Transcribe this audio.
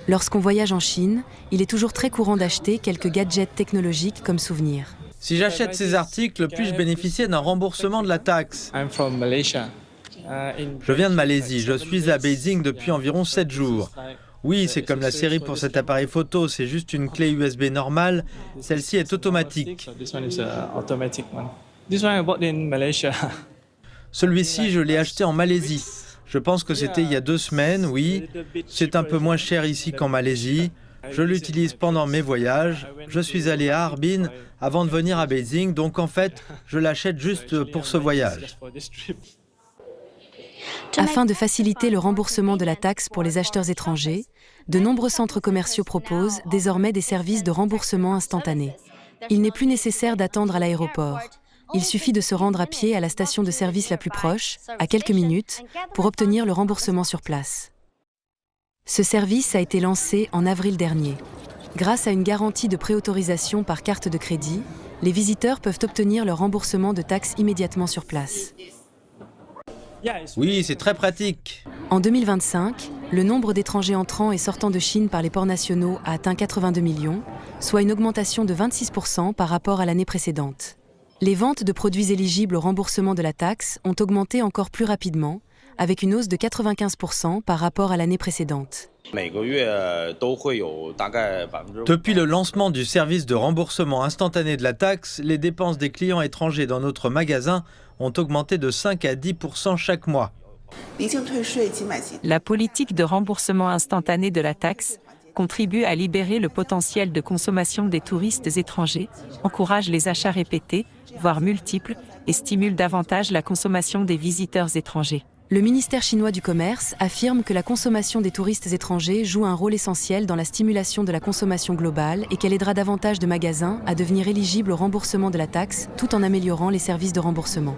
Lorsqu'on voyage en Chine, il est toujours très courant d'acheter quelques gadgets technologiques comme souvenir. Si j'achète ces articles, puis-je bénéficier d'un remboursement de la taxe? Je viens de Malaisie, je suis à Beijing depuis environ 7 jours. Oui, c'est comme la série pour cet appareil photo, c'est juste une clé USB normale, celle-ci est automatique. Celui-ci, je l'ai acheté en Malaisie. Je pense que c'était il y a 2 semaines, oui. C'est un peu moins cher ici qu'en Malaisie. Je l'utilise pendant mes voyages. Je suis allé à Harbin avant de venir à Beijing, donc en fait, je l'achète juste pour ce voyage. Afin de faciliter le remboursement de la taxe pour les acheteurs étrangers, de nombreux centres commerciaux proposent désormais des services de remboursement instantané. Il n'est plus nécessaire d'attendre à l'aéroport. Il suffit de se rendre à pied à la station de service la plus proche, à quelques minutes, pour obtenir le remboursement sur place. Ce service a été lancé en avril dernier. Grâce à une garantie de préautorisation par carte de crédit, les visiteurs peuvent obtenir leur remboursement de taxes immédiatement sur place. Oui, c'est très pratique. En 2025, le nombre d'étrangers entrant et sortant de Chine par les ports nationaux a atteint 82 millions, soit une augmentation de 26% par rapport à l'année précédente. Les ventes de produits éligibles au remboursement de la taxe ont augmenté encore plus rapidement, avec une hausse de 95% par rapport à l'année précédente. Depuis le lancement du service de remboursement instantané de la taxe, les dépenses des clients étrangers dans notre magasin ont augmenté de 5 à 10% chaque mois. La politique de remboursement instantané de la taxe contribue à libérer le potentiel de consommation des touristes étrangers, encourage les achats répétés, voire multiples, et stimule davantage la consommation des visiteurs étrangers. Le ministère chinois du Commerce affirme que la consommation des touristes étrangers joue un rôle essentiel dans la stimulation de la consommation globale et qu'elle aidera davantage de magasins à devenir éligibles au remboursement de la taxe tout en améliorant les services de remboursement.